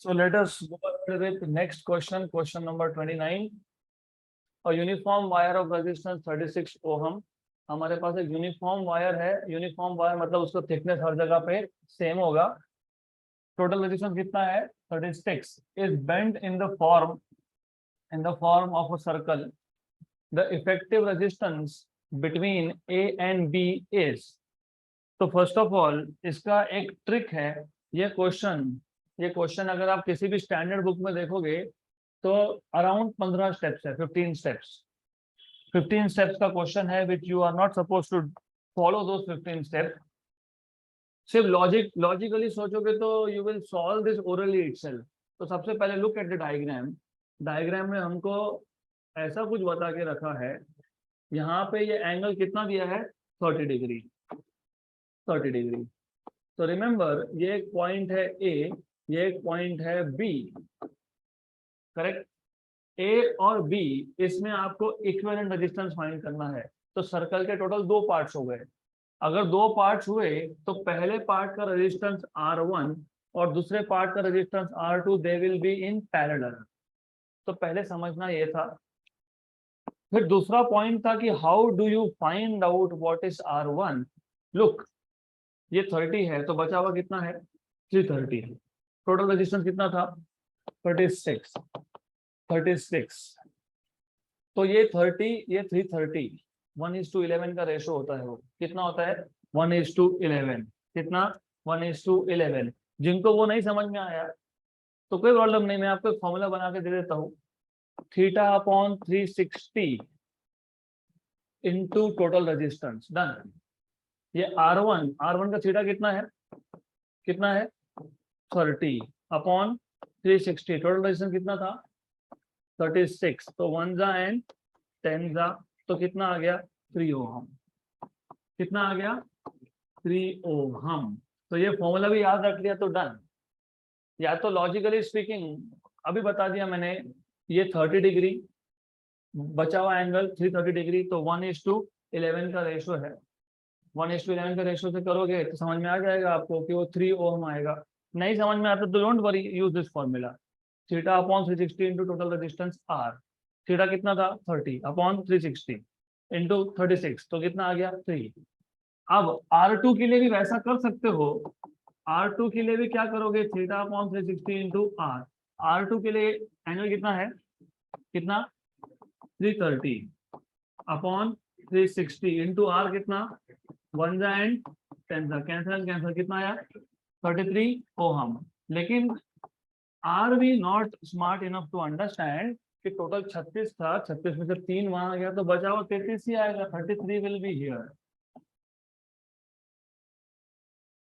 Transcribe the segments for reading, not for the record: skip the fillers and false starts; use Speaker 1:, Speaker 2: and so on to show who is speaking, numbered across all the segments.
Speaker 1: So let us go ahead with next question, question number 29. A uniform wire of resistance 36 ohm. हमारे पास एक uniform wire है. Uniform wire मतलब उसका thickness हर जगह पे सेम होगा. टोटल रेजिस्टेंस कितना है? 36. Is bent in the form of a circle. The effective resistance between A and B is. तो फर्स्ट ऑफ ऑल इसका एक ट्रिक है. ये क्वेश्चन अगर आप किसी भी स्टैंडर्ड बुक में देखोगे तो अराउंड 15 स्टेप्स है, 15 स्टेप्स का क्वेश्चन है which you are not suppose to follow those 15 steps. सिर्फ लॉजिकली सोचोगे तो you will solve this orally itself. तो सबसे पहले लुक एट द डायग्राम में हमको ऐसा कुछ बता के रखा है. यहाँ पे ये एंगल कितना दिया है? 30 डिग्री. तो रिमेंबर ये एक पॉइंट है ए, ये एक पॉइंट है बी. करेक्ट. ए और बी, इसमें आपको इक्विवेलेंट रेजिस्टेंस फाइंड करना है. तो सर्कल के टोटल 2 पार्ट्स हो गए. अगर 2 पार्ट्स हुए तो पहले पार्ट का रेजिस्टेंस R1 और दूसरे पार्ट का resistance R2, they will be in parallel. तो पहले समझना ये था. फिर दूसरा पॉइंट था कि how do you find out what is R1. Look, ये 30 है तो बचा हुआ कितना है? 330. टोटल रेजिस्टेंस कितना था? 36. तो ये 30, ये 330. 1:11 का रेशो होता है. वो कितना होता है? 1:11. कितना? 1:11. जिनको वो नहीं समझ में आया तो कोई प्रॉब्लम नहीं, मैं आपको एक फॉर्मूला बना के दे देता हूँ. θ/360 इंटू टोटल रेजिस्टेंस. डन. ये R1 का थीटा कितना है? 30/360. टोटल रेजिस्टेंस कितना था? 36. तो 1 जा एंड 10 जा, तो कितना आ गया? 3 ओम. कितना आ गया? 3 ओम. तो ये फॉर्मूला भी याद रख लिया तो डन. या तो लॉजिकली स्पीकिंग अभी बता दिया मैंने, ये 30 डिग्री, बचा हुआ एंगल 330 डिग्री. तो 1:11 का रेशो है. 1:11 का रेशो से करोगे तो समझ में आ जाएगा आपको कि वो 3 ओम आएगा. नहीं समझ में आता तो don't worry, use this formula. θ/360 into total resistance R. Theta कितना था? 30/360 इंटू 36. तो कितना आ गया? 3. अब R2 के लिए भी वैसा कर सकते हो. R2 के लिए भी क्या करोगे? θ/360 इंटू R. R2 के लिए एंगल कितना है? कितना? 330/360 इंटू R. कितना? 1 जा एंड 10 जा. कैंसल. कितना आया? 33 ओम. लेकिन are we not smart enough to understand कि टोटल 36 था, 36 में से 3 वहां आ गया तो बचा हुआ 33 ही आएगा. 33 विल बी हियर.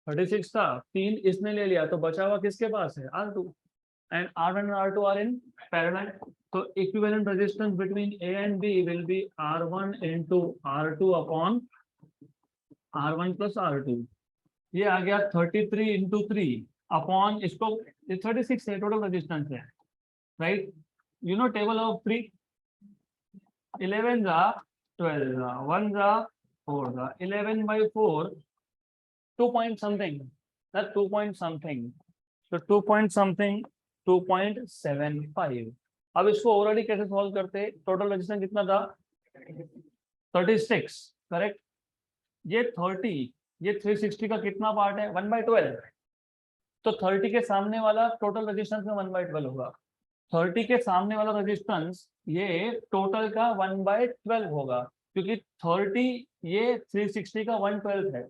Speaker 1: 36 था, 3 इसने ले लिया तो बचा हुआ किसके पास है? R2. And R1 and R2 are in parallel. तो equivalent resistance between A and B will be R1 into R2 upon R1 plus R2. ये आ गया 33 into 3 अपॉन इसको 36 है. टोटल रेजिस्टेंस है. Right. You know table of 3. 11 जा 12 जा 1 जा 4 जा 11/4 2 point something. That's 2 point something. So 2 point something 2.75. अब इसको ओरली कैसे सॉल्व करते? टोटल रेजिस्टेंस कितना था? 36. करेक्ट. ये 30, ये 360 का कितना पार्ट है? 1/12. तो 30 के सामने वाला टोटल रेजिस्टेंस में 1/12 होगा. 30 के सामने वाला रेजिस्टेंस ये टोटल का 1/12 होगा, क्योंकि 30 ये 360 का 1/12 है.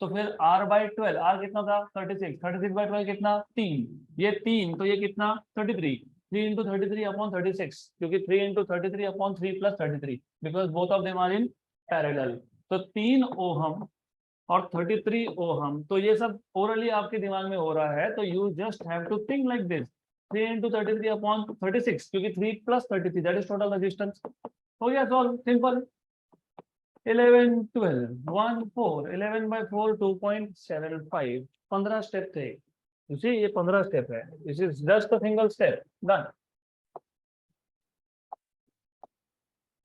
Speaker 1: तो फिर R/12, R कितना था? 36. 36/12 कितना? 3. ये 3 तो ये कितना? 33. 3 into 33 upon 36, क्योंकि 3 into 33 upon 3 plus 33, because both of them are in parallel. तो 3 ओहम और 33 ओहम. तो ये सब ओरली आपके दिमाग में हो रहा है. तो you just have to think like this. 3 into 33 upon 36, क्योंकि 3 plus 33, that is total resistance. हो गया सॉल्व. सिंपल. 11 12 1 4 11/4 2.75. 15 स्टेप थे. ये 15 स्टेप है. This is just a single step. Done.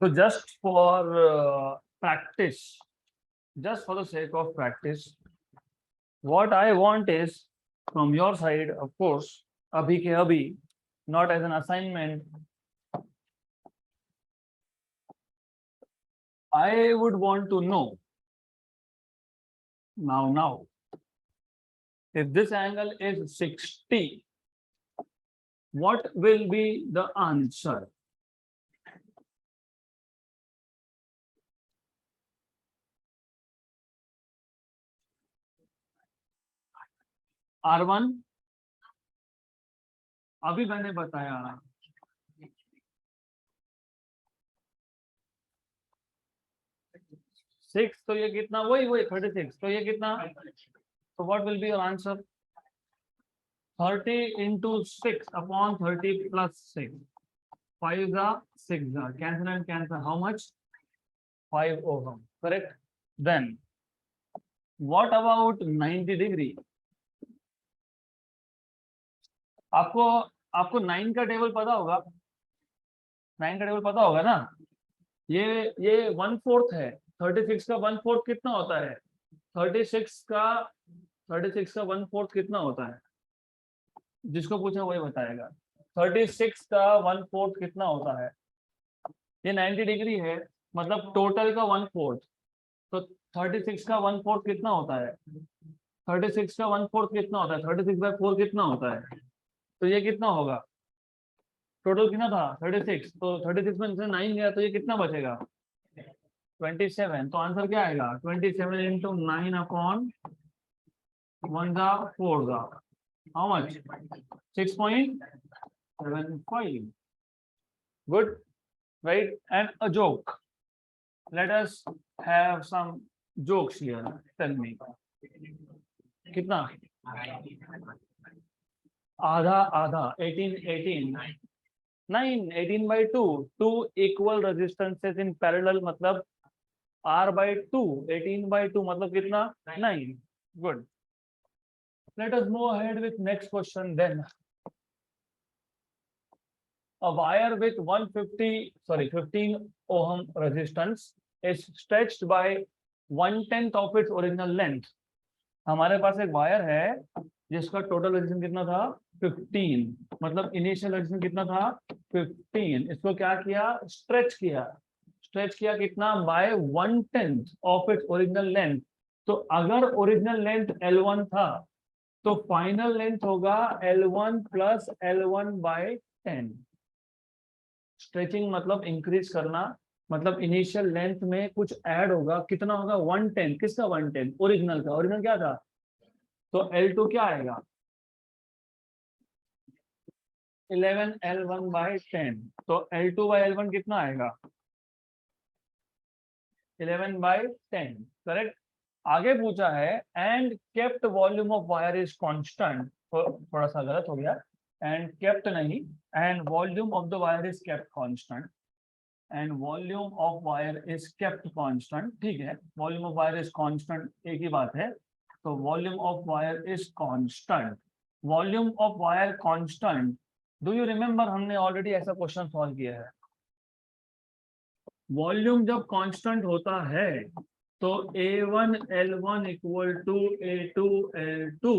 Speaker 1: तो just for practice, just for the sake of practice, what I want is from your side, of course, अभी के अभी, not as an assignment. I would want to know now if this angle is 60, what will be the answer? R1 अभी मैंने बताया 6, तो ये कितना, वही 36, तो ये कितना, तो what will be your answer? 30 into 6 upon 30 plus 6, 5 is 6, cancel and cancel, how much? 5 ohm, correct? Then what about 90 degree? आपको 9 का टेबल पता होगा, 9 का टेबल पता होगा ना। ये 1/4 है, 36 का 1/4 कितना होता है? 36 का 1/4 कितना होता है? जिसको पूछा वही बताएगा। 36 का 1/4 कितना होता है? ये 90 डिग्री है, मतलब टोटल का 1/4, तो 36 का 1/4 कितना होता है? 36 का 1/4 कितना होता है? 36/4 कितना होता है? तो ये कितना होगा? टोटल कितना था? 36, तो 36 में से 9 गया, तो ये कितना बचेगा? 27। तो आंसर क्या आएगा? 27 into 9 upon 1 4 how much? 6.75. Good, right? And a joke. Let us have some jokes here. Tell me. कितना? आधा 18 9 18/2, 2 equal resistances in parallel, मतलब R/2, 18/2 मतलब कितना? 9. Good. Let us move ahead with next question then. A wire with 15 ohm resistance is stretched by 1/10 of its original length. हमारे पास एक wire है जिसका total resistance कितना था? 15, मतलब इनिशियल रेजिस्टेंस कितना था? 15। इसको क्या किया? स्ट्रेच किया कितना? By 1/10 of its original length. तो अगर ओरिजिनल लेंथ L1 था, तो फाइनल लेंथ होगा L1 प्लस L1/10। स्ट्रेचिंग मतलब इंक्रीज करना, मतलब इनिशियल लेंथ में कुछ ऐड होगा, कितना होगा? 1/10। किसका 1/10? ओरिजिनल का। ओरिजिनल क्या था? तो L2 क्या आएगा? 11 L1/10। तो L2/L1 कितना आएगा? 11/10, करेक्ट। आगे पूछा है and kept volume of wire is constant, थोड़ा सा गलत हो गया, एंड केप्ट नहीं, and volume of the wire is kept constant, and volume of wire is kept constant. ठीक है, volume of wire is constant एक ही बात है, तो volume of wire is constant. Volume of wire constant, do you remember हमने already ऐसा question solve किया है। वॉल्यूम जब कांस्टेंट होता है तो A1 L1 equal to A2 L2,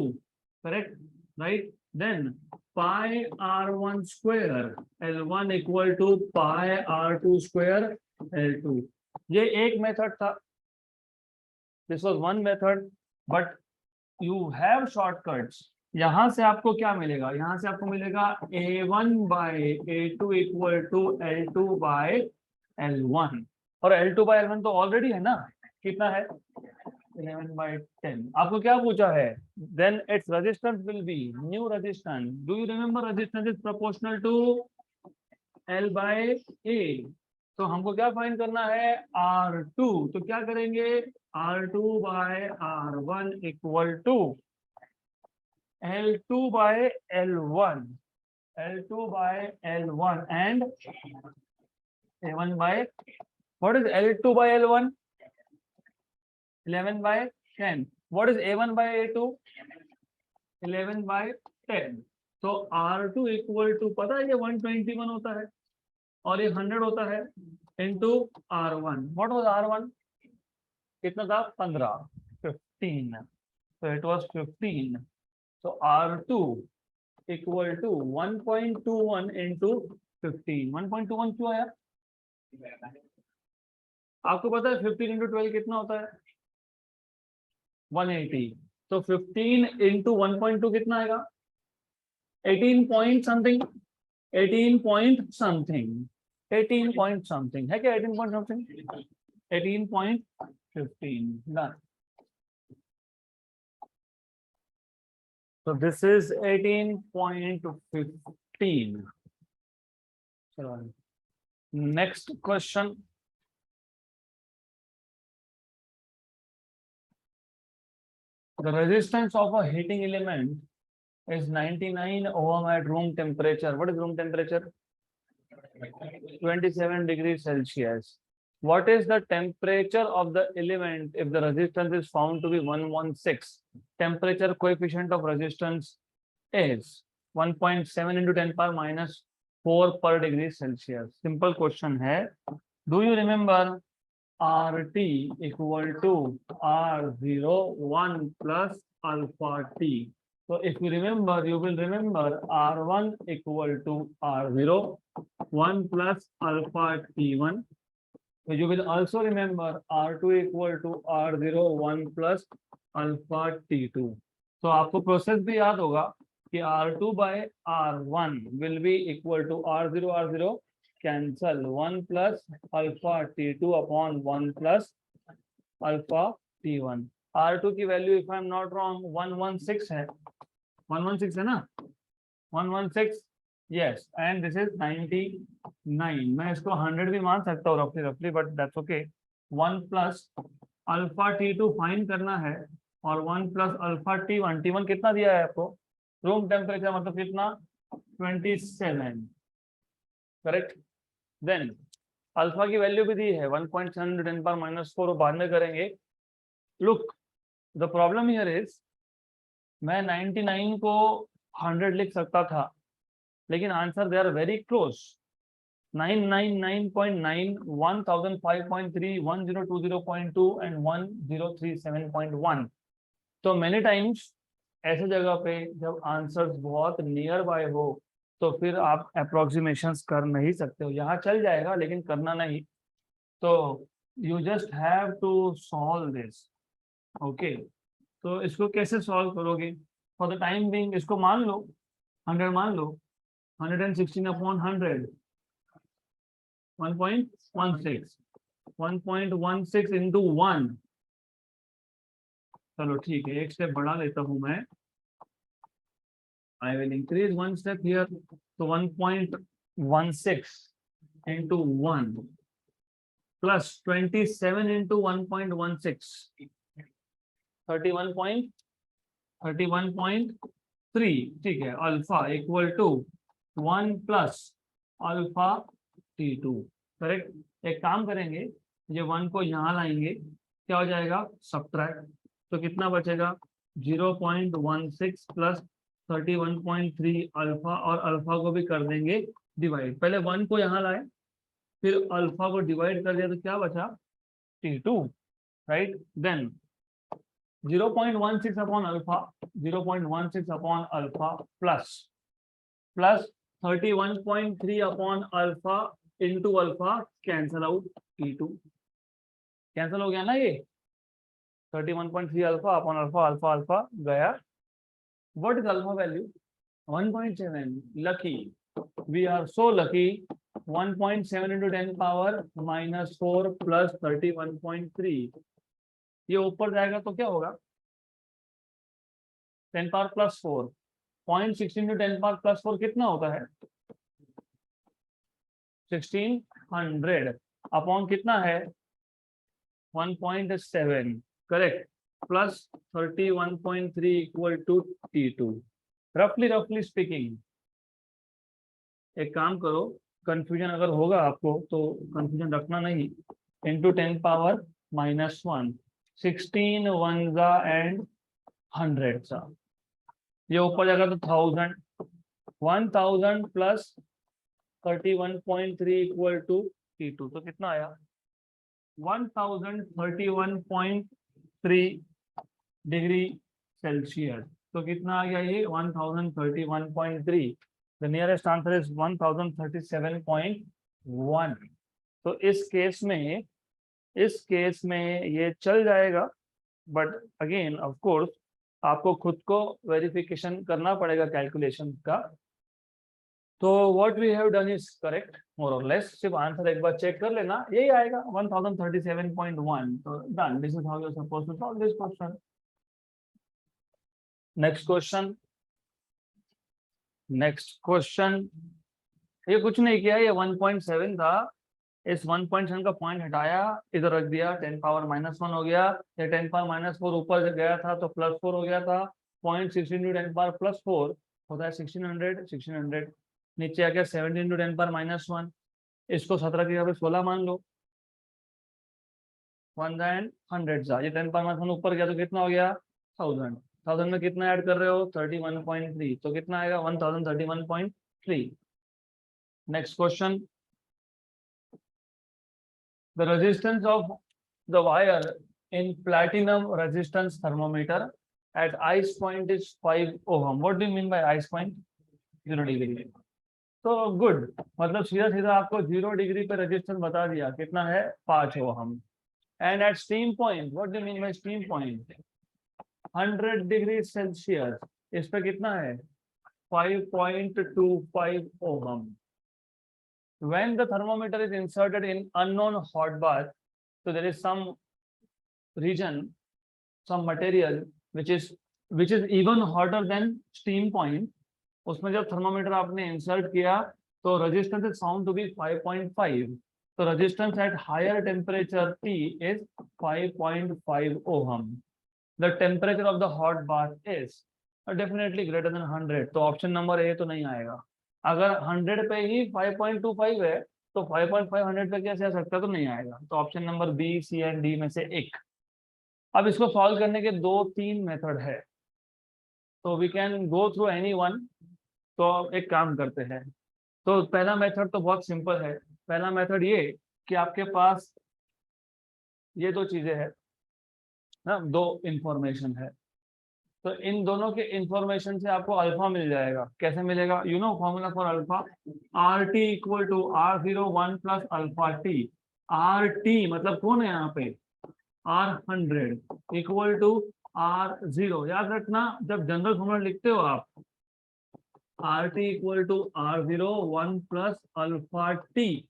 Speaker 1: correct, right. Then pi R1 square L1 equal to pi R2 square L2। ये एक मेथड था, this was one method, but you have shortcuts. यहां से आपको क्या मिलेगा? यहां से आपको मिलेगा A1/A2 इक्वल टू L2/L1, और L2/L1 तो ऑलरेडी है ना, कितना है? 11/10। आपको क्या पूछा है? Then its resistance will be new resistance. Do you remember resistance is proportional to L/A। तो हमको क्या फाइंड करना है? R2। तो क्या करेंगे? R2/R1 equal to L2/L1 and A1 by, what is L2/L1? 11/10. What is A1/A2? 11/10। तो R2 इक्वल टू, पता है ये 121 होता है और ये 100 होता है, into R1। What was R1? कितना था? 15। तो इट वाज 15। तो R2 इक्वल टू 1.21 इंटू 15। 1.21 क्यों आया? आपको पता है 15 इंटू 12 कितना होता है? 180। तो 15 इंटू 1.2 कितना आएगा? 18 point something. 18 point something. 18 point something है क्या? 18 point something. 18.15 done. So this is 18.15. Next question. The resistance of a heating element is 99 ohm at room temperature. What is room temperature? 27 degrees Celsius. What is the temperature of the element if the resistance is found to be 116? Temperature coefficient of resistance is 1.7 into 10 power minus 4 per degree Celsius. Simple question है. Do you remember RT equal to R01 plus alpha T? So if you remember, you will remember R1 equal to R01 plus alpha T1. So you will also remember R2 equal to R01 plus alpha T2. So आपको process भी याद होगा कि R2 by R1 will be equal to R0 cancel 1 plus alpha T2 upon 1 plus alpha T1. R2 की value if I am not wrong 116 है. 116 है ना? 116. Yes, and this is 99. मैं इसको 100 भी मान सकता हूँ रफली, but that's okay. 1 plus alpha T2 find करना है और 1 plus alpha T1. T1 कितना दिया है आपको? रूम टेम्परेचर मतलब कितना? 27. करेक्ट. देन अल्फा की वैल्यू भी दी है 1.7 10 पावर माइनस 4. बाद में करेंगे. Look, the problem here is मैं 99 को 100 लिख सकता था, लेकिन answer they are very close. 999.9, 1005.3, 1020.2 and 1037.1. तो मेनी टाइम्स ऐसे जगह पे जब आंसर्स बहुत नियर बाय हो तो फिर आप अप्रोक्सीमेशंस कर नहीं सकते हो. यहाँ चल जाएगा लेकिन करना नहीं. तो you just have to solve this. Okay, तो इसको कैसे सॉल्व करोगे? फॉर द टाइम बीइंग इसको मान लो 100 मान लो. 116 अपॉन 100 1.16. 1.16 इंटू 1. चलो ठीक है, एक स्टेप बढ़ा लेता हूं मैं. I will increase one step here. So 1.16 into 1 plus 27 into 1.16. 31.3. ठीक है. Alpha equal to 1 plus alpha T2. Correct. एक काम करेंगे, ये 1 को यहाँ लाएंगे, क्या हो जाएगा? सब्ट्रैक्ट. तो कितना बचेगा? 0.16 प्लस 31.3 अल्फा, और अल्फा को भी कर देंगे डिवाइड. पहले 1 को यहाँ लाए, फिर अल्फा को डिवाइड कर दिया, तो क्या बचा? T2. Right. Then 0.16 upon alpha, 0.16 upon alpha plus 31.3 upon alpha into alpha. Cancel out. T2 cancel हो गया ना. ये 31.3 alpha upon alpha, alpha alpha गया. What is alpha value? 1.7. Lucky. We are so lucky. 1.7 into 10 power minus 4 plus 31.3. ये ऊपर जाएगा तो क्या होगा? 10 power plus 4. 0.16 into 10 power plus 4 कितना होता है? 1600 अपॉन कितना है? 1.7. Correct. Plus 31.3 equal to T2. रफली स्पीकिंग. एक काम करो, कंफ्यूजन अगर होगा आपको तो कंफ्यूजन रखना नहीं. Into 10 power minus 1. 16 1 एंड 100. ये ऊपर जाएगा तो 1000. 1000 प्लस 31.3 इक्वल टू T2. तो कितना आया? 1031.3 डिग्री सेल्सियस. तो कितना आ गया ये 1031.3। The nearest answer is 1037.1। तो इस केस में ये चल जाएगा, बट अगेन ऑफ कोर्स आपको खुद को वेरिफिकेशन करना पड़ेगा कैलकुलेशन का। तो what we have done is correct more और लेस, सिर्फ आंसर एक बार चेक कर लेना, यही आएगा 1037.1। तो done, this is how you are supposed to solve this question. Next question, ये कुछ नहीं किया, ये 1.7 था, इस 1.7 का पॉइंट हटाया, इधर रख दिया, 10 पावर -1 हो गया। ये 10 पावर -4 ऊपर गया था तो +4 हो गया था। 0.16 × 10 पावर +4 होता है 1600। नीचे आ गया 17 × 10 पावर -1, इसको 17 की जगह 16 मान लो। 1 and 100 जा, ये 10 पावर -1 ऊपर गया तो कितना हो गया 1000। 1000 में कितना ऐड कर रहे हो 31.3, तो कितना आएगा 1031.3। Next question, the resistance of the wire in platinum resistance thermometer at ice point is 5 ohm. What do you mean by ice point? 0 degree. तो गुड, मतलब सीधा सीधा आपको 0 डिग्री पे रेजिस्टेंस बता दिया कितना है 5 ohm. And at steam point, what do you mean by steam point? 100 degree Celsius, इस पे कितना है 5.25 ohm. When the thermometer is inserted in unknown hot bath, so there is some region, some material which is even hotter than steam point, उसमें जब thermometer आपने insert किया तो resistance is found to be 5.5। तो resistance at higher temperature T is 5.5 ohm. The temperature of the hot bath is definitely greater than 100। तो option number ए तो नहीं आएगा। अगर 100 पे ही 5.25 है तो 5.5 100 पे कैसे आ सकता है, तो नहीं आएगा। तो option number B, C and D में से एक। अब इसको सॉल्व करने के 2-3 मेथड है, तो we can go through any one. तो एक काम करते हैं, तो पहला मेथड तो बहुत सिंपल है। पहला मेथड ये कि आपके पास ये दो चीजें हैं ना, दो इंफॉर्मेशन है, तो इन दोनों के इंफॉर्मेशन से आपको अल्फा मिल जाएगा। कैसे मिलेगा? You know formula for alpha, RT equal to R01 plus alpha T. RT मतलब कौन है यहाँ पे R100 इक्वल टू R0। याद रखना जब जनरल फॉर्मूला लिखते हो आप, RT equal to R0 1 plus alpha T.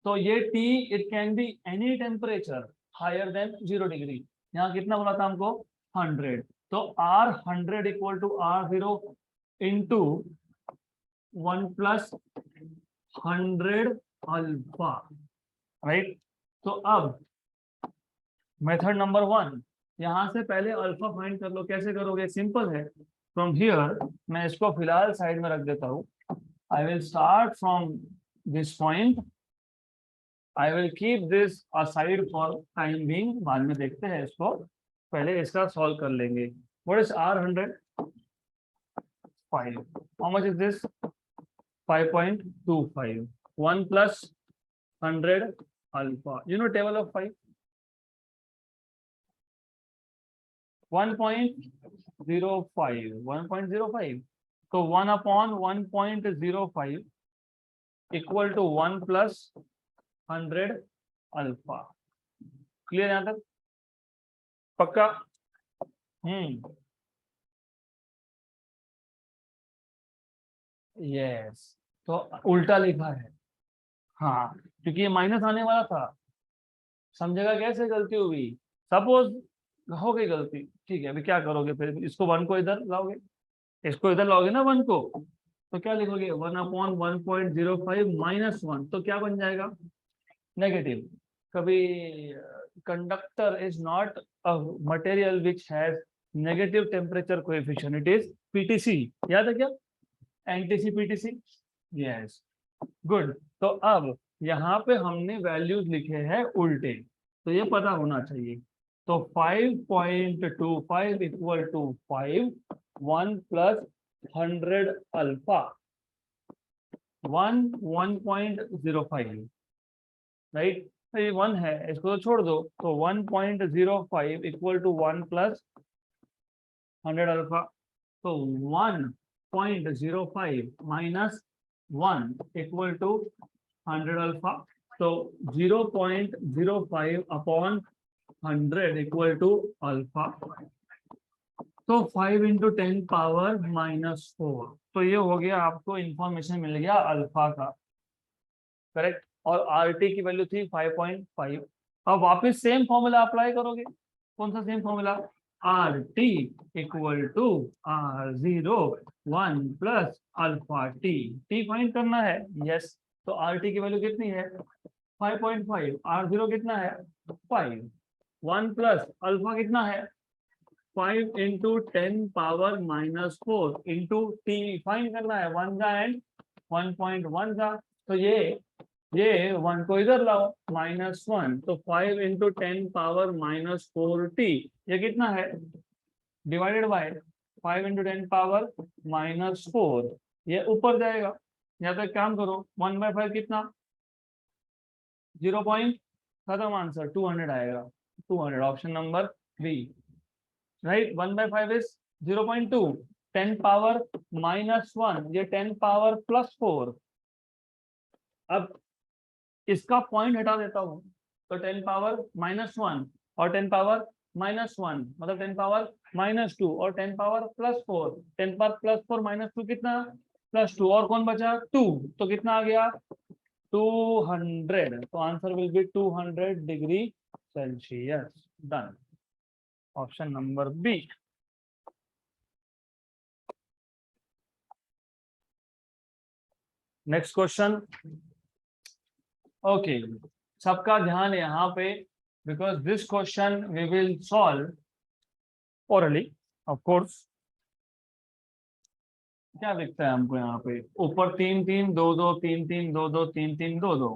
Speaker 1: तो ये T it can be any temperature higher than 0 degree. यहाँ कितना बोला था हमको 100। तो R100 equal to R0 into 1 plus 100 alpha, right. तो अब मेथड नंबर 1, यहां से पहले अल्फा फाइंड कर लो। कैसे करोगे? सिंपल है, फ्रॉम हियर, मैं इसको फिलहाल साइड में रख देता हूं। I will start from this point, I will keep this aside for time being, बाद में देखते हैं इसको, पहले इसका सॉल्व कर लेंगे। What is R100? 5। How much is this? 5.25। 1 plus 100 alpha, you know table of 5, 1.05। 1.05, तो 1 upon 1.05 equal to 1 plus 100 alpha. Clear यहां तक? पक्का? यस, तो उल्टा लिखा है, हाँ, क्योंकि ये माइनस आने वाला था। समझेगा कैसे गलती हुई? सपोज हो गई गलती, ठीक है, अभी क्या करोगे फिर? इसको 1 को इधर लाओगे, इसको इधर लाओगे ना 1 को, तो क्या लिखोगे 1 अपॉन 1.05 माइनस 1, तो क्या बन जाएगा नेगेटिव। कभी conductor is not a material which has negative temperature coefficient, it is PTC। याद है क्या? NTC PTC, yes, good. तो अब यहाँ पे हमने वैल्यूज लिखे हैं उल्टे, तो ये पता होना चाहिए। तो 5.25 equal to 5, 1 plus 100 alpha, 1.05, right. ये 1 है, इसको तो छोड़ दो, तो 1.05 इक्वल टू 1 प्लस 100 अल्फा। तो 1.05 माइनस 1 इक्वल टू 100 अल्फा। तो 0.05 अपॉन 100 इक्वल टू अल्फा। तो 5 इंटू 10 पावर -4। तो ये हो गया, आपको इंफॉर्मेशन मिल गया अल्फा का, करेक्ट। और आर टी की वैल्यू थी 5.5। अब वापस सेम फॉर्मूला अप्लाई करोगे। कौन सा same formula? R T equal to R01 plus alpha T. T find करना है, यस। तो आर टी की वैल्यू कितनी है? 5.5। R0 कितना है? 5। 1 प्लस अल्फा कितना है? 5 into 10 power -4 into T find करना है, 1 का एंड 1.1 का। तो ये 1 को इधर लाओ, -1। तो 5 इंटू 10 पावर -4t, ये कितना है? डिवाइडेड बाय 5 इंटू 10 पावर -4, ये ऊपर जाएगा। या तो एक काम करो, 1/5 कितना? 0 पॉइंट, खत्म आंसर, 200 आएगा। 200, option number B, right. 1/5 is 0.2। 10 power -1, ये 10 पावर +4। अब इसका पॉइंट हटा देता हूँ, तो 10 पावर -1 और 10 पावर -1 मतलब 10 पावर -2 और 10 पावर +4। 10 पावर +4 -2 कितना? +2। और कौन बचा? 2। तो कितना आ गया? 200। तो answer will be 200 degree Celsius. Done, option number B. Next question. Okay, सबका ध्यान यहाँ पे, because this question we will solve orally, of course। क्या लिखता है हमको यहाँ पे? ऊपर 3 3 2 2 3 3 2 2 3 3 2 2,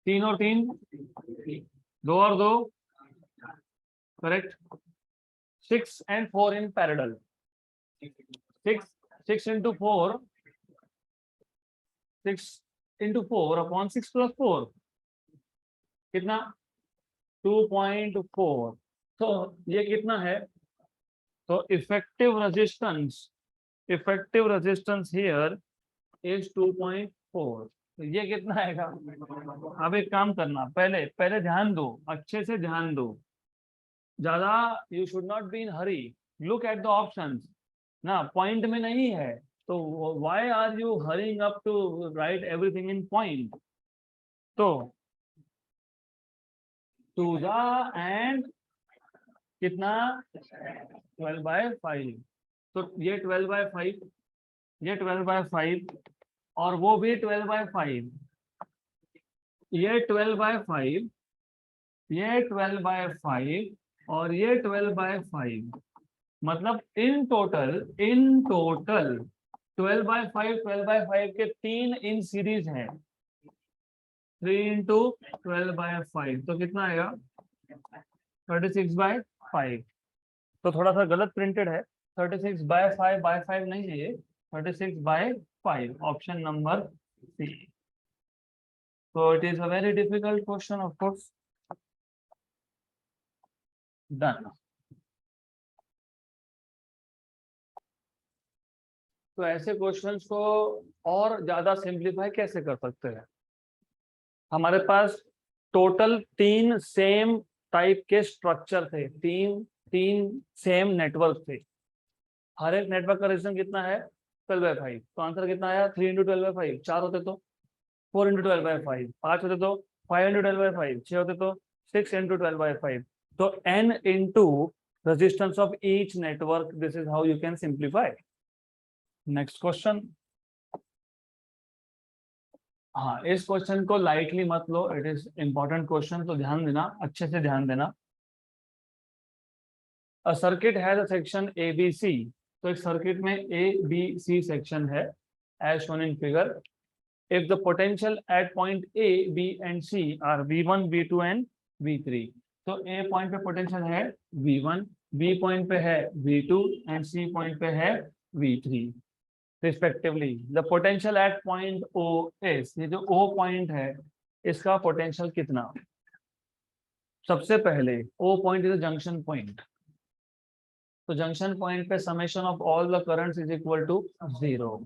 Speaker 1: 3 और 3, 2 और 2, correct. 6 and 4 in parallel। 6 into 4, 6 into 4 upon 6 plus 4 कितना? 2.4। तो ये कितना है? तो इफेक्टिव रेजिस्टेंस हियर इज 2.4। तो ये कितना आएगा? अब एक काम करना, पहले पहले ध्यान दो, अच्छे से ध्यान दो, ज्यादा you should not be in hurry. Look at the options ना, पॉइंट में नहीं है, तो why are you hurrying up to write everything in point? तो 2 एंड कितना? 12/5। तो ये 12/5, ये 12/5 और वो भी 12/5, ये 12/5, ये 12/5 और ये 12/5। मतलब इन टोटल 12/5 12/5 के 3 इन सीरीज हैं। 3 इंटू 12/5 तो कितना आएगा? 36/5। तो थोड़ा सा गलत प्रिंटेड है, 36/5 नहीं है ये, 36/5, option number C. So it is a very difficult question, of course. Done. तो ऐसे क्वेश्चंस को और ज्यादा सिंप्लीफाई कैसे कर सकते हैं? हमारे पास टोटल 3 सेम टाइप के स्ट्रक्चर थे, तीन सेम नेटवर्क थे। हर एक नेटवर्क का रेजिस्टेंस कितना है? 12/5। तो आंसर कितना आया? 3 इंटू 12/5। 4 होते तो 4 इंटू 12/5। 5 होते तो 5 इंटू 12/5। 6 होते तो 6 इंटू 12/5। तो n into resistance of each network, this is how you can simplify। Next question. हाँ, इस क्वेश्चन को लाइटली मत लो, इट इज इंपॉर्टेंट क्वेश्चन, तो ध्यान देना, अच्छे से ध्यान देना। A circuit has a section ABC। तो एक सर्किट में ABC सेक्शन है, as shown in figure. If the potential at point A, B and C are V1, V2 and V3। तो A पॉइंट पे पोटेंशियल है V1, B पॉइंट पे है V2 and C point पे है V3 respectively. The potential at point OS, ये जो O point है इसका पोटेंशियल कितना? सबसे पहले O point is a junction point, तो जंक्शन पॉइंट पे summation of all the currents is equal to 0।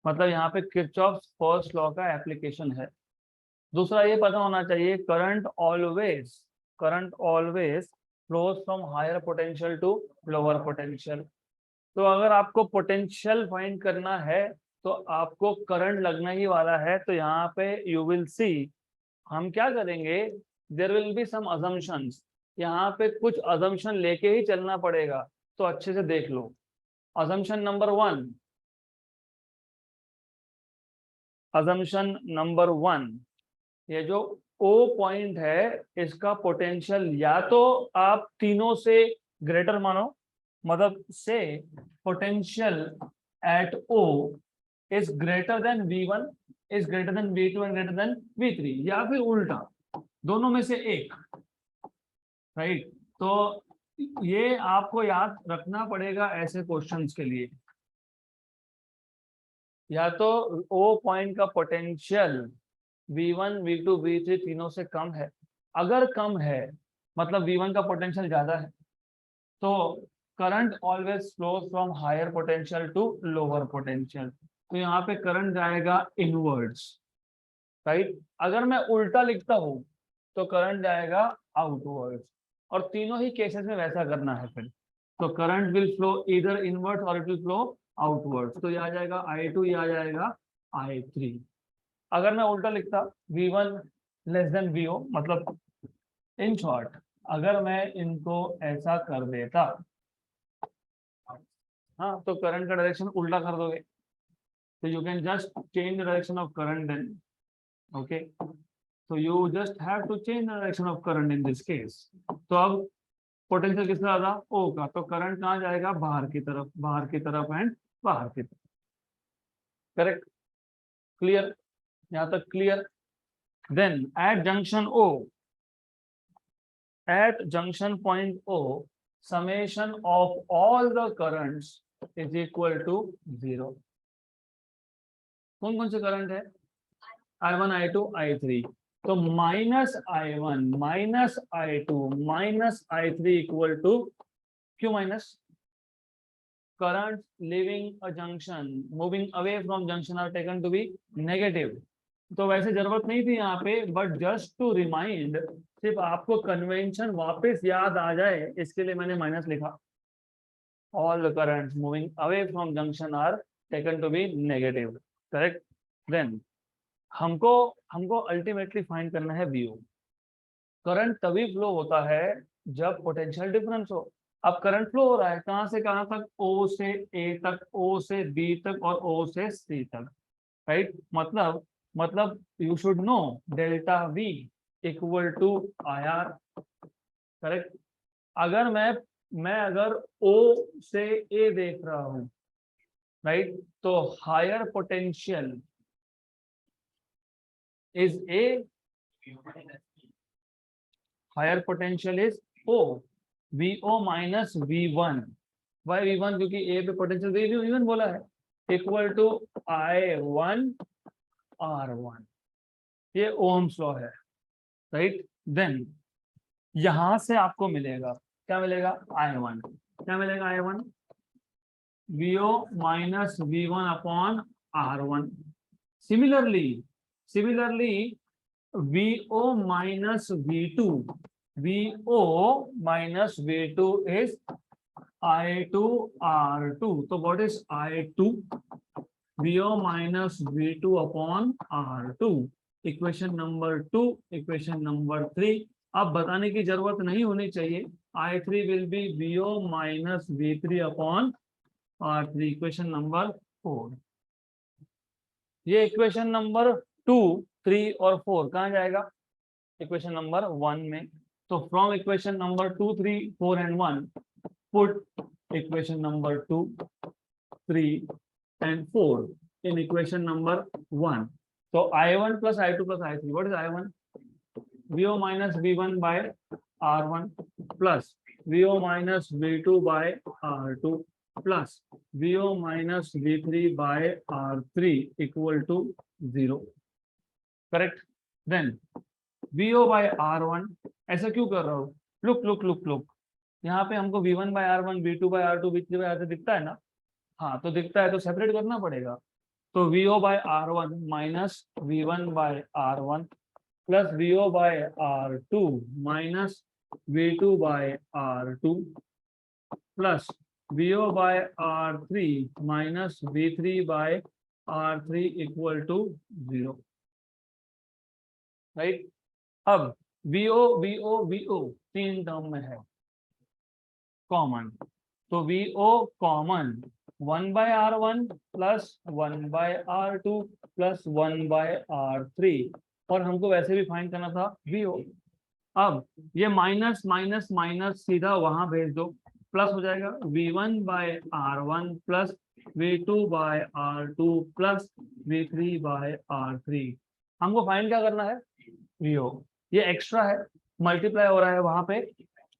Speaker 1: मतलब यहाँ पे किरचॉफ फर्स्ट लॉ का एप्लीकेशन है। दूसरा ये पता होना चाहिए, current always flows from higher potential to lower potential. तो अगर आपको पोटेंशियल फाइंड करना है तो आपको करंट लगना ही वाला है। तो यहाँ पे यू विल सी हम क्या करेंगे, there will be some assumptions, यहाँ पे कुछ अजम्पशन लेके ही चलना पड़ेगा। तो अच्छे से देख लो। अजम्पशन नंबर 1, ये जो O पॉइंट है इसका पोटेंशियल या तो आप तीनों से ग्रेटर मानो, मतलब से potential at O is greater than V1, is greater than V2 and greater than V3, या फिर उल्टा दोनों में से एक, राइट। तो ये आपको याद रखना पड़ेगा ऐसे क्वेश्चंस के लिए। या तो O पॉइंट का पोटेंशियल V1, V2, V3 तीनों से कम है। अगर कम है मतलब V1 का पोटेंशियल ज्यादा है, तो current always flows from higher potential to lower potential. तो यहाँ पे करंट जाएगा इनवर्ड्स, राइट। अगर मैं उल्टा लिखता हूँ तो करंट जाएगा आउटवर्ड्स, और तीनों ही केसेस में वैसा करना है फिर। तो करंट विल फ्लो इधर इनवर्ड्स और इट विल फ्लो आउटवर्ड्स। तो ये आ जाएगा I2, ये आ जाएगा I3। अगर मैं उल्टा लिखता V1 लेस देन VO, मतलब इन शॉर्ट अगर मैं इनको ऐसा कर देता, हाँ, तो करंट का डायरेक्शन उल्टा कर दोगे। तो you can just change the direction of current then, okay. तो you just have to change the direction of current in this case. तो अब पोटेंशियल किसका ज्यादा, O का, तो करंट कहाँ जाएगा, बाहर की तरफ, बाहर की तरफ एंड बाहर की तरफ। करेक्ट, क्लियर, यहाँ तक clear. Then at junction point O, summation of all the currents is equal to 0। कौन कौन से करंट है, I1, I2, I3। तो -I1 -I2 -I3 equal to, क्यों minus, currents leaving a junction moving away from junction are taken to be negative। तो वैसे जरूरत नहीं थी यहाँ पे, बट जस्ट टू रिमाइंड, सिर्फ आपको कन्वेंशन वापस याद आ जाए इसके लिए मैंने माइनस लिखा। All the currents moving away from junction are taken to be negative, correct. Then हमको हमको अल्टीमेटली फाइंड करना है VO। करंट तभी फ्लो होता है जब पोटेंशियल डिफरेंस हो। अब करंट फ्लो हो रहा है कहाँ से कहाँ तक, O से A तक, O से B तक और O से C तक, राइट। मतलब you should know delta V equal to IR, correct. अगर मैं अगर O से A देख रहा हूं, राइट, तो higher potential is A, higher potential is O, VO minus V1। Why V1, क्योंकि A पे पोटेंशियल V1 बोला है, इक्वल टू I1 R1। ये ओम्स लॉ है, राइट। देन यहां से आपको मिलेगा, क्या मिलेगा, I1, क्या मिलेगा, I1 VO minus V1 upon R1। Similarly VO minus V2 is I2 R2। तो what is I2, VO minus V2 upon R2, equation number 2, equation number 3। अब बताने की जरूरत नहीं होनी चाहिए, I3 will be VO minus V3 upon R3, equation number 4। ये equation number 2, 3 और 4 कहाँ जाएगा, इक्वेशन नंबर 1 में। तो from equation number 2, 3, 4 and 1 put equation number 2, 3 and 4 in equation number 1. So I1 plus I2 plus I3. What is I1? VO minus V1 by R1 plus VO minus V2 by R2 plus VO minus V3 by R3 equal to 0. Correct? Then VO by R1, ऐसा क्यों कर रहा हूँ? Look. यहाँ पे हमको V1/R1, V2/R2, V3/R3 दिखता है ना? हाँ, तो दिखता है तो सेपरेट करना पड़ेगा। तो VO/R1 minus V1/R1 plus VO/R2 minus V2/R2 plus VO/R3 minus V3/R3 equal to 0, right. अब VO तीन टर्म में है कॉमन, तो VO common 1/R1 plus 1/R2 plus 1/R3, और हमको वैसे भी फाइंड करना था VO। अब ये माइनस माइनस माइनस सीधा वहां भेज दो, प्लस हो जाएगा V1/R1 plus V2/R2 plus V3/R3। हमको फाइंड क्या करना है? VO। ये एक्स्ट्रा है, मल्टीप्लाई हो रहा है वहां पे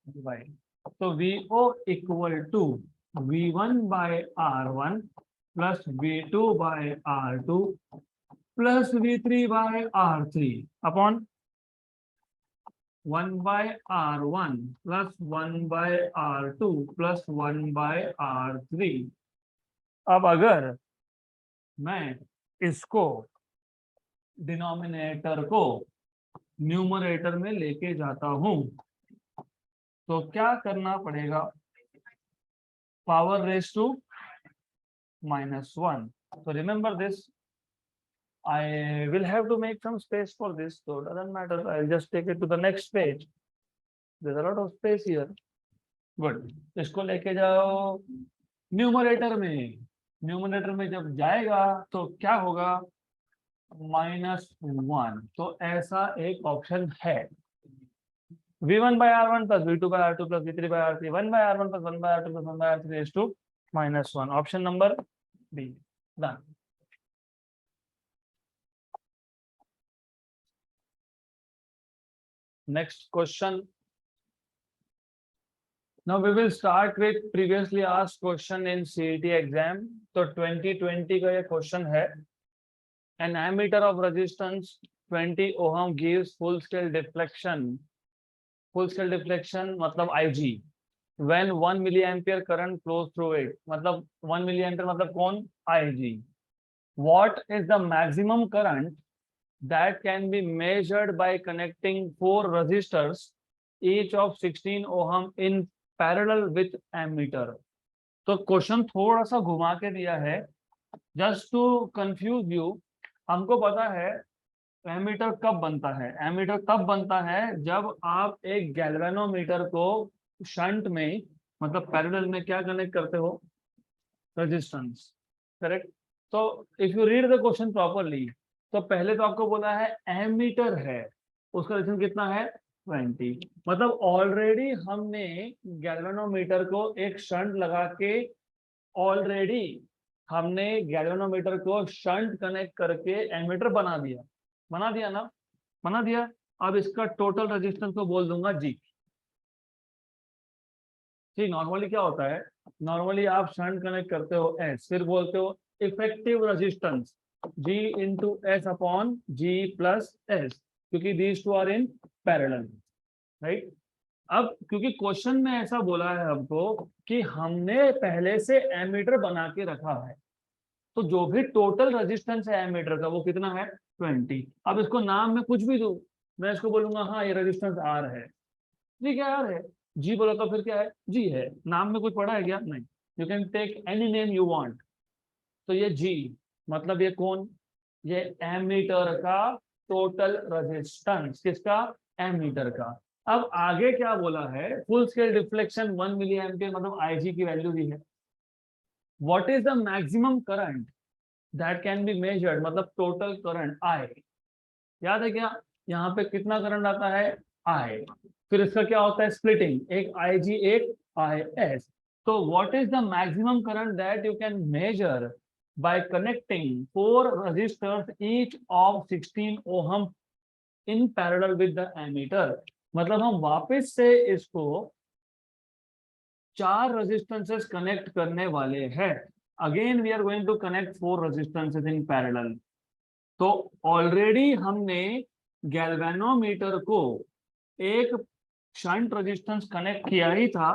Speaker 1: डिवाइड, तो VO equal to V1/R1 plus V2/R2 plus V3/R3 upon 1/R1 plus 1/R2 plus 1/R3। अब अगर मैं इसको डिनोमिनेटर को न्यूमरेटर में लेके जाता हूं तो क्या करना पड़ेगा? Power raise to -1। So remember this. I will have to make some space for this, so it doesn't matter. I'll just take it to the next page. There's a lot of space here. Good. इसको लेके जाओ numerator में। Numerator में जब जाएगा तो क्या होगा? -1। तो ऐसा एक ऑप्शन है, V1/R1 plus V2/R2 plus V3/R3, 1/R1 plus 1/R2 plus 1/R3 is to -1. Option number B. Done. Next question. Now we will start with previously asked question in CET exam. तो 2020 का ये question है। An ammeter of resistance 20 ohm gives full scale deflection. Full scale deflection मतलब IG. When 1 milliampere current flows through it. मतलब 1 milliampere मतलब कौन? IG. What is the maximum current that can be measured by connecting 4 resistors, each of 16 ohm in parallel with ammeter? तो question थोड़ा सा घुमा के दिया है जस्ट टू कंफ्यूज यू। हमको पता है एमीटर कब बनता है। एमीटर तब बनता है जब आप एक गैल्वेनोमीटर को शंट में मतलब पैरेलल में क्या कनेक्ट करते हो? Resistance, correct. तो if you read the question properly, तो पहले तो आपको बोला है एमीटर है, उसका रेजिस्टेंस कितना है? 20। मतलब ऑलरेडी हमने गैल्वेनोमीटर को एक शंट लगा के ऑलरेडी हमने गैल्वेनोमीटर को शंट कनेक्ट करके एमीटर बना दिया। बना दिया ना? बना दिया। अब इसका टोटल रेजिस्टेंस को बोल दूंगा जी। ठीक, नॉर्मली क्या होता है? नॉर्मली आप शंट कनेक्ट करते हो एस, फिर बोलते हो effective resistance G into S upon G plus S, क्योंकि these two are in parallel, right. अब क्योंकि क्वेश्चन में ऐसा बोला है हमको कि हमने पहले से एमीटर बना के रखा है, तो जो भी टोटल रेजिस्टेंस है एमीटर का वो कितना है? 20। अब इसको नाम में कुछ भी दूं, मैं इसको बोलूंगा हाँ ये रेजिस्टेंस आर है। जी क्या आर है? जी बोला तो फिर क्या है? जी है। नाम में कुछ पड़ा है क्या? नहीं। You can take any name you want. तो ये जी मतलब ये कौन? ये एमीटर का टोटल रेजिस्टेंस। किसका? एमीटर का। अब आगे क्या बोला है? Full scale deflection 1 milli ampere मतलब आईजी की वैल्यू दी है। What is the maximum current that can be measured मतलब टोटल करंट आई। याद है क्या? यहाँ पे कितना करंट आता है? आई। फिर इसका क्या होता है? स्प्लिटिंग, एक आई जी एक आई एस। तो what is the maximum current that you can measure by connecting 4 resistors each of 16 ohm in parallel with the ammeter। मतलब हम वापस से इसको 4 रेजिस्टेंसेस कनेक्ट करने वाले हैं। Again we are going to connect 4 resistances in parallel. तो already हमने गैल्वेनोमीटर को एक शंट रेजिस्टेंस कनेक्ट किया ही था,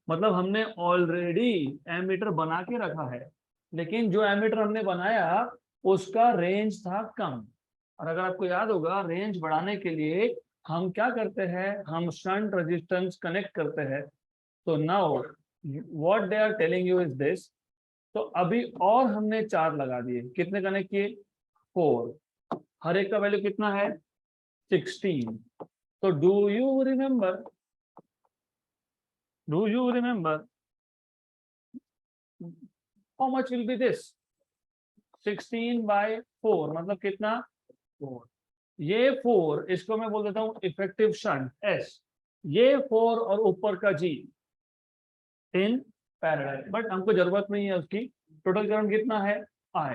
Speaker 1: मतलब हमने ऑलरेडी एमीटर बना के रखा है, लेकिन जो एमीटर हमने बनाया उसका रेंज था कम। और अगर आपको याद होगा, रेंज बढ़ाने के लिए हम क्या करते हैं, हम शंट रेजिस्टेंस कनेक्ट करते हैं। तो now what they are telling you is this, तो अभी और हमने 4 लगा दिए, कितने कनेक्ट किए, 4। हर एक का वैल्यू कितना है, 16। तो do you remember how much will be this, 16/4 मतलब कितना, 4। ये 4, इसको मैं बोल देता हूँ इफेक्टिव शंट S, ये 4 और ऊपर का G इन पैरेलल, बट हमको जरूरत नहीं है उसकी। टोटल करंट कितना है, I,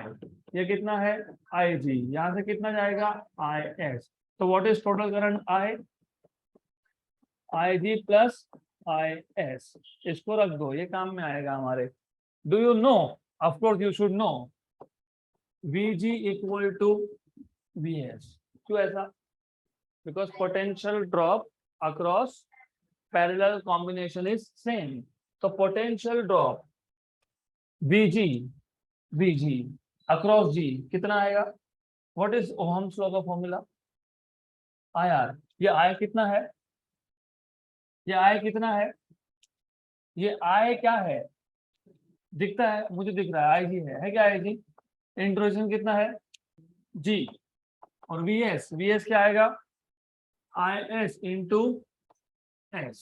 Speaker 1: ये कितना है, IG, यहां से कितना जाएगा, IS। तो what is total current IG plus IS, इसको रख दो, ये काम में आएगा हमारे। Do you know, of course you should know, VG equal to VS। क्यों ऐसा, because potential drop across parallel combination is same. तो potential drop VG across G कितना आएगा, व्हाट इज ओहम्स लॉ का फॉर्मूला, IR। ये I कितना है, ये I कितना है, ये I क्या है, दिखता है, मुझे दिख रहा है IG है क्या, IG इंट्रोडक्शन कितना है G, और VS क्या आएगा, IS इंटू S।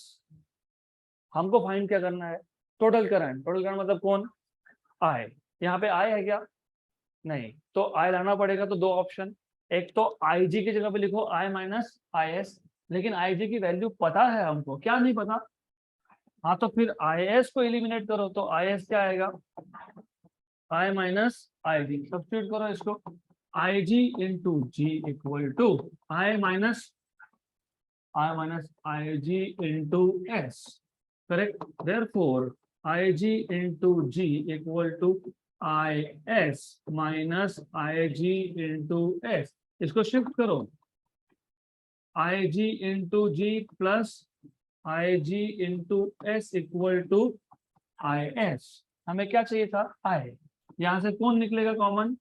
Speaker 1: हमको फाइंड क्या करना है, टोटल करंट मतलब कौन, I। यहाँ पे I है क्या, नहीं, तो I लाना पड़ेगा। तो 2 ऑप्शन, एक तो IG की जगह पे लिखो I माइनस IS, लेकिन IG की वैल्यू पता है हमको, क्या नहीं पता, हाँ तो फिर IS को एलिमिनेट करो। तो IS क्या आएगा, I माइनस IG, सब्स्टिट्यूट करो इसको, IG into G equal to I minus IG into S, correct. Therefore IG into G equal to IS minus IG into S। इसको शिफ्ट करो, IG into G plus IG into S equal to IS। हमें क्या चाहिए था, I, यहां से कौन निकलेगा कॉमन,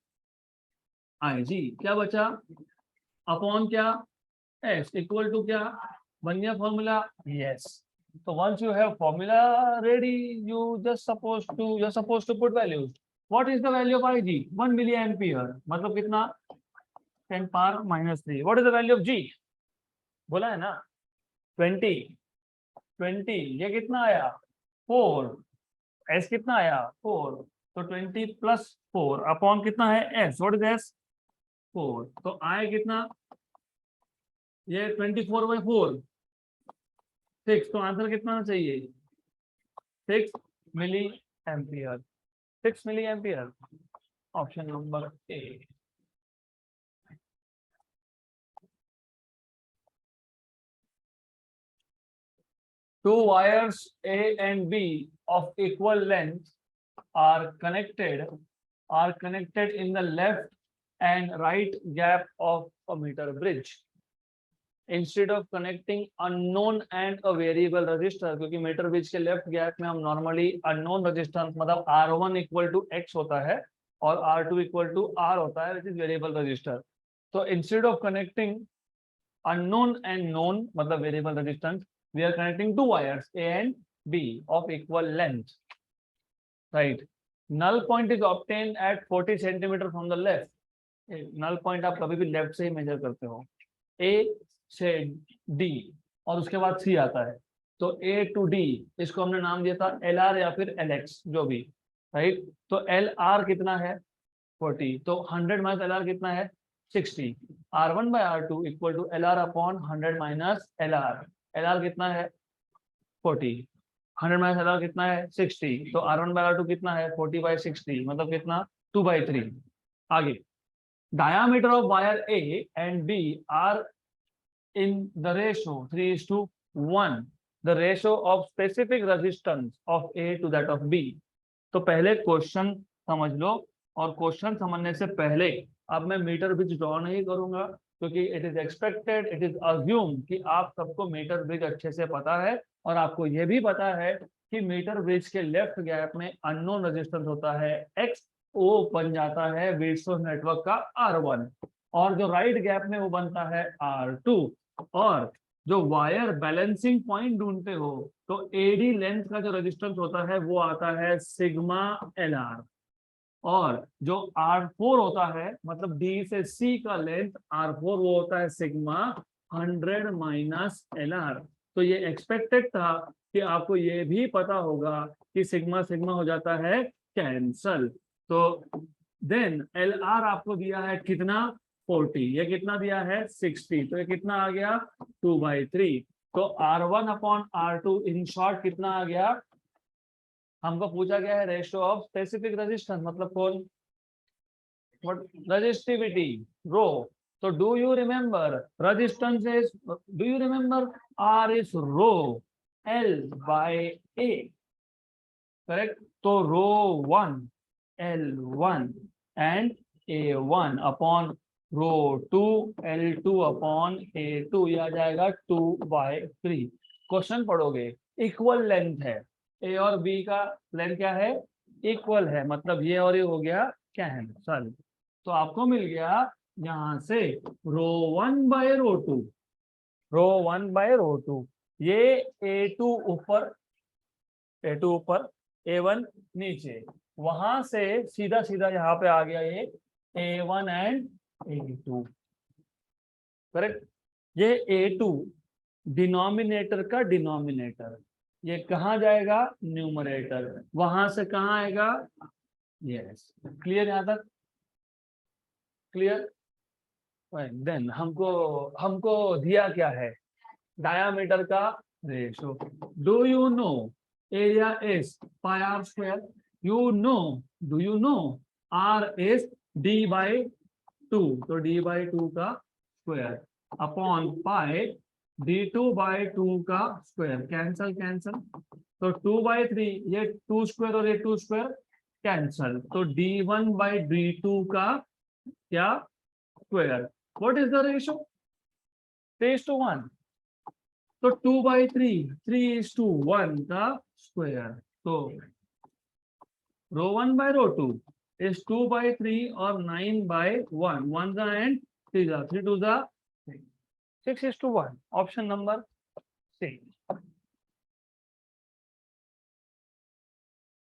Speaker 1: IG, क्या बचा, अपॉन क्या, S इक्वल टू क्या, बन गया फॉर्मूला, यस। तो once you have formula ready, you're supposed to put values. What is the value of IG, 1 milli ampere, मतलब कितना, 10 power minus 3। What is the value of G, बोला है ना 20, ये कितना आया 4, S कितना आया 4, तो 20 प्लस 4 अपॉन कितना है S, व्हाट इज S, 4। तो I कितना, ये 24/4, 6। तो आंसर कितना चाहिए, 6 milli ampere, 6 milli ampere, option number A. Two wires A and B of equal length are connected in the left and right gap of a meter bridge. Instead of connecting unknown and a variable resistor, क्योंकि metre bridge के left gap में हम normally unknown resistance मतलब R1 equal to X होता है और R2 equal to R होता है, विच इज वेरिएबल रजिस्टर। तो instead of connecting unknown and known मतलब variable resistance, we are connecting 2 wires A and B of equal length, right? Null point is obtained at 40 centimeter from the left. null point आप कभी भी left से ही major करते हो, A से D और उसके बाद C आता है, तो A to D इसको हमने नाम दिया था LR या फिर LX जो भी, राइट। तो LR कितना है 40, तो 100 माइनस LR कितना है 60। R1/R2 equal to LR upon 100 minus LR, LR कितना है 40, 100 माइनस LR कितना है 60, तो R1/R2 कितना है 40/60 मतलब कितना 2/3। आगे, diameter of wire A and B are in the ratio 3:1, the ratio of specific resistance of A to that of B। तो पहले क्वेश्चन समझ लो, और क्वेश्चन समझने से पहले अब मैं मीटर ब्रिज ड्रॉ नहीं करूंगा, क्योंकि it is expected, it is assume कि आप सबको मीटर ब्रिज अच्छे से पता है, और आपको यह भी पता है कि मीटर ब्रिज के लेफ्ट गैप में अननोन रेजिस्टेंस होता है एक्स, वो बन जाता है व्हीटस्टोन नेटवर्क का R1, और जो राइट गैप में वो बनता है R2। और जो वायर बैलेंसिंग पॉइंट ढूंढते हो तो एडी लेंथ का जो रेजिस्टेंस होता है वो आता है सिग्मा LR, और जो R4 होता है मतलब D से C का लेंथ R4 वो होता है सिग्मा 100 माइनस LR। तो ये एक्सपेक्टेड था कि आपको ये भी पता होगा कि सिग्मा सिग्मा हो जाता है कैंसल। तो देन LR आपको दिया है कितना 40, ये कितना दिया है 60, तो ये कितना आ गया 2/3। तो R1 upon R2 in short कितना आ गया, हमको पूछा गया है रेशियो ऑफ स्पेसिफिक रेजिस्टेंस मतलब कौन resistivity रो। तो do you remember resistance is, do you remember R is rho L by A, correct. तो rho 1 L1 and A1 upon rho 2 L2 upon A2, यह आ जाएगा 2/3। क्वेश्चन पढ़ोगे, equal length है A और B का length क्या है इक्वल है, मतलब ये और ये हो गया कैंसल। तो आपको मिल गया यहां से रो 1 बाय रो 2, रो 1 बाय रो 2, ये A2 ऊपर, A2 ऊपर A1 नीचे, वहां से सीधा सीधा यहाँ पे आ गया ये A1 एंड A2, करेक्ट। ये A2 डिनोमिनेटर का डिनोमिनेटर, ये कहाँ जाएगा न्यूमरेटर, वहां से कहाँ आएगा, यस क्लियर यहाँ तक, क्लियर। देन हमको हमको दिया क्या है डायामीटर का ratio. Do you know area is pi R square, you know, do you know R is D/2, तो D/2 का स्क्वायर अपॉन पाई D2/2 का स्क्वायर, कैंसल कैंसल, तो 2/3, ये 2 स्क्वायर और ये 2 स्क्वायर कैंसल, तो D1/D2 का क्या square. What is the ratio 3:1, तो 2/3 3:1 का स्क्वायर, तो रो 1 बाय रो 2 is 2/3 और 9/1, 1 and 3 3 2 6:1, ऑप्शन नंबर 6।